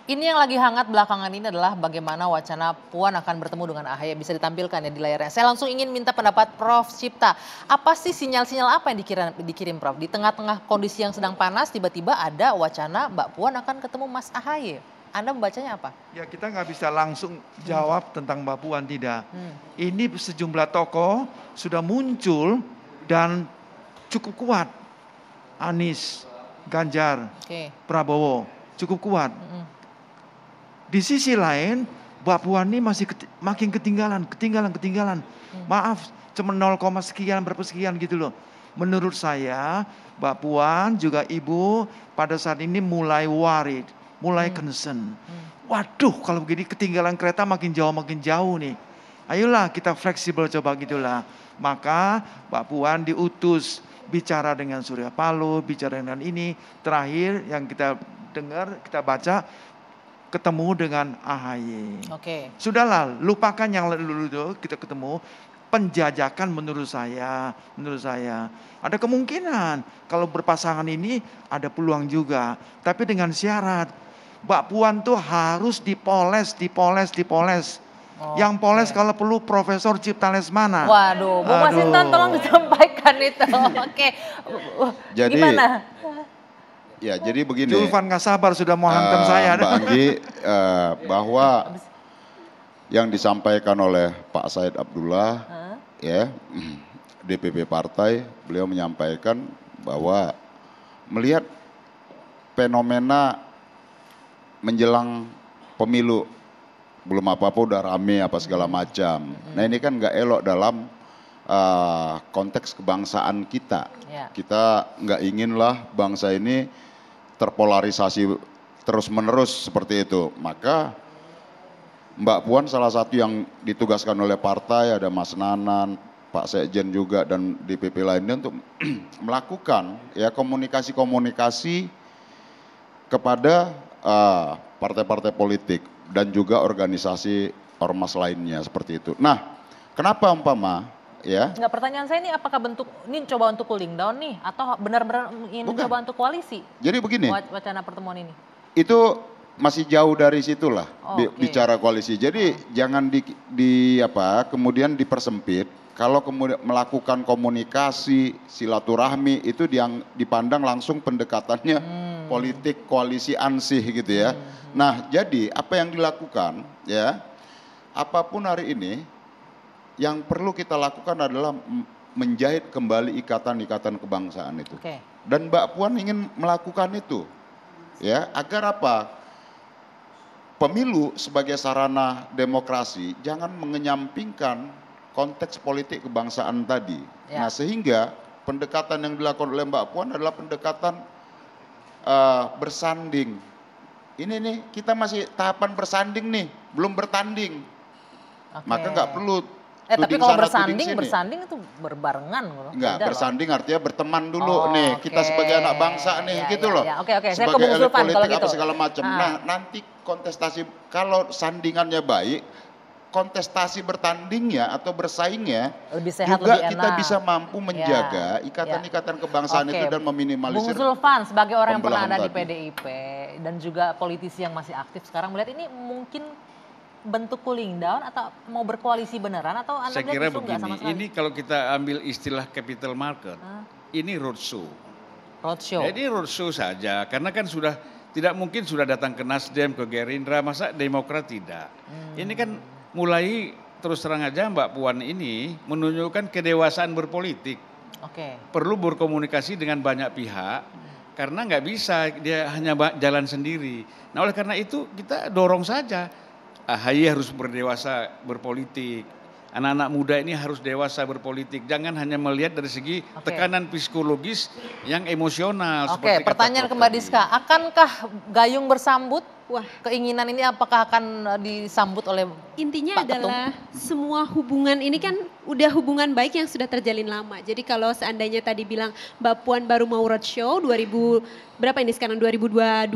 Ini yang lagi hangat belakangan ini adalah bagaimana wacana Puan akan bertemu dengan AHY. Bisa ditampilkan ya di layarnya. Saya langsung ingin minta pendapat Prof. Cipta. Apa sih sinyal-sinyal apa yang dikirim Prof? Di tengah-tengah kondisi yang sedang panas tiba-tiba ada wacana Mbak Puan akan ketemu Mas AHY. Anda membacanya apa? Ya kita nggak bisa langsung jawab tentang Mbak Puan, tidak. Ini sejumlah tokoh sudah muncul dan cukup kuat. Anies, Ganjar, Prabowo cukup kuat. Di sisi lain, Mbak Puan ini masih makin ketinggalan. Maaf, cuma 0, sekian, berapa sekian gitu loh. Menurut saya, Mbak Puan juga Ibu pada saat ini mulai worried, mulai concern. Waduh, kalau begini ketinggalan kereta makin jauh nih. Ayolah kita fleksibel coba gitulah. Maka Mbak Puan diutus bicara dengan Surya Paloh, bicara dengan ini. Terakhir yang kita dengar, kita baca, ketemu dengan AHY. Sudahlah, lupakan yang dulu itu kita ketemu. Penjajakan menurut saya ada kemungkinan kalau berpasangan ini ada peluang juga. Tapi dengan syarat Mbak Puan tuh harus dipoles. Yang poles kalau perlu Profesor Cipta Lesmana. Waduh, Bu Masinton tolong disampaikan itu. Jadi, gimana? Ya, jadi begini. Julvan nggak sabar sudah mau hantam saya. Mbak Anggi, bahwa yang disampaikan oleh Pak Said Abdullah, ya DPP partai, beliau menyampaikan bahwa melihat fenomena menjelang pemilu, belum apa-apa udah rame apa segala macam. Nah ini kan nggak elok dalam konteks kebangsaan kita. Kita nggak inginlah bangsa ini terpolarisasi terus-menerus seperti itu. Maka Mbak Puan salah satu yang ditugaskan oleh partai, ada Mas Nanan, Pak Sekjen juga dan DPP lainnya untuk melakukan ya komunikasi kepada partai-partai politik dan juga organisasi ormas lainnya seperti itu. Nah, kenapa umpama ya? Enggak, pertanyaan saya ini apakah ini coba untuk cooling down nih atau benar-benar ingin mencoba untuk koalisi? Jadi begini. Wacana pertemuan ini. Itu masih jauh dari situlah bicara koalisi. Jadi jangan kemudian dipersempit. Kalau kemudian melakukan komunikasi silaturahmi itu dipandang langsung pendekatannya politik koalisi ansih gitu ya. Nah, jadi apa yang dilakukan ya? Apapun hari ini yang perlu kita lakukan adalah menjahit kembali ikatan-ikatan kebangsaan itu. Dan Mbak Puan ingin melakukan itu. Ya, agar apa? Pemilu sebagai sarana demokrasi jangan mengenyampingkan konteks politik kebangsaan tadi. Nah, sehingga pendekatan yang dilakukan oleh Mbak Puan adalah pendekatan bersanding. Ini nih, kita masih tahapan bersanding nih, belum bertanding. Maka nggak perlu tapi kalau bersanding itu berbarengan loh. Enggak, bersanding artinya berteman dulu nih. Kita sebagai anak bangsa nih gitu loh. Saya sebagai elit politik kalau gitu. apa segala macam. Nah, nanti kontestasi kalau sandingannya baik, kontestasi bertandingnya atau bersaingnya lebih sehat, juga lebih kita enak. bisa mampu menjaga ikatan-ikatan kebangsaan itu dan meminimalisir. Bung Zulfan sebagai orang yang pernah ada di PDIP dan juga politisi yang masih aktif sekarang melihat ini mungkin bentuk cooling down atau mau berkoalisi beneran atau Anda saya kira begini, ini kalau kita ambil istilah capital market, ini roadshow. Jadi roadshow saja, karena kan sudah tidak mungkin sudah datang ke Nasdem, ke Gerindra, masa Demokrat tidak. Ini kan mulai terus terang aja Mbak Puan ini menunjukkan kedewasaan berpolitik. Perlu berkomunikasi dengan banyak pihak, karena nggak bisa dia hanya jalan sendiri. Nah oleh karena itu kita dorong saja. AHY harus berdewasa berpolitik. Anak-anak muda ini harus dewasa berpolitik. Jangan hanya melihat dari segi tekanan psikologis yang emosional. Pertanyaan ke Mbak Diska. Akankah gayung bersambut? Keinginan ini apakah akan disambut oleh intinya adalah semua hubungan ini kan udah hubungan baik yang sudah terjalin lama. Jadi kalau seandainya tadi bilang Mbak Puan baru mau roadshow 2000 berapa ini sekarang 2022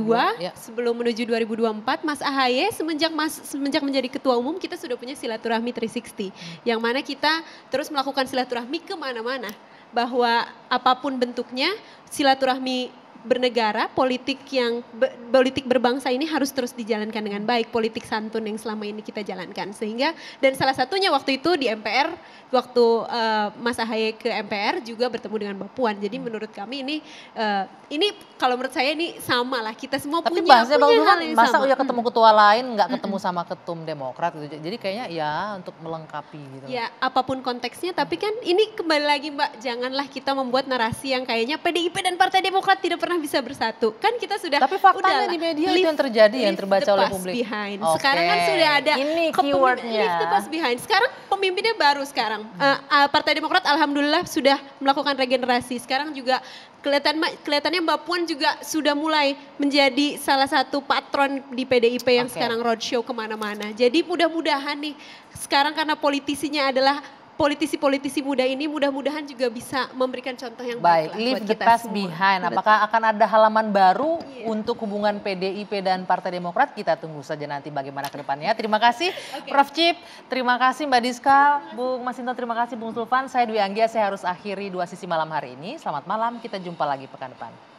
sebelum menuju 2024 Mas AHY semenjak menjadi ketua umum kita sudah punya silaturahmi 360 yang mana kita terus melakukan silaturahmi kemana-mana bahwa apapun bentuknya silaturahmi bernegara, politik berbangsa ini harus terus dijalankan dengan baik, politik santun yang selama ini kita jalankan. Sehingga dan salah satunya waktu itu di MPR, waktu Mas Ahaye ke MPR juga bertemu dengan Mbak Puan. Jadi menurut kami ini kalau menurut saya ini sama lah, kita semua tapi punya bahasanya Bang hal Zulfan, yang masa sama. Uya ketemu ketua lain nggak ketemu sama ketum Demokrat gitu. Jadi kayaknya ya untuk melengkapi gitu. Ya apapun konteksnya, tapi kan ini kembali lagi Mbak, janganlah kita membuat narasi yang kayaknya PDIP dan Partai Demokrat tidak pernah bisa bersatu. Kan kita sudah, tapi faktanya udahlah, di media itu yang terjadi, yang terbaca oleh publik. Sekarang kan sudah ada ini keywordnya. leave the past behind. Sekarang pemimpinnya baru sekarang. Partai Demokrat alhamdulillah sudah melakukan regenerasi. Sekarang juga kelihatannya Mbak Puan juga sudah mulai menjadi salah satu patron di PDIP yang sekarang roadshow kemana-mana. Jadi mudah-mudahan nih sekarang karena politisinya adalah politisi-politisi muda ini, mudah-mudahan juga bisa memberikan contoh yang baik leave buat the kita past semua. behind. Apakah akan ada halaman baru untuk hubungan PDIP dan Partai Demokrat? Kita tunggu saja nanti bagaimana ke depannya. Terima kasih Prof. Cip, terima kasih Mbak Diska, Bung Masinton, terima kasih Bung Zulfan. Saya Dwi Anggia, saya harus akhiri Dua Sisi malam hari ini. Selamat malam, kita jumpa lagi pekan depan.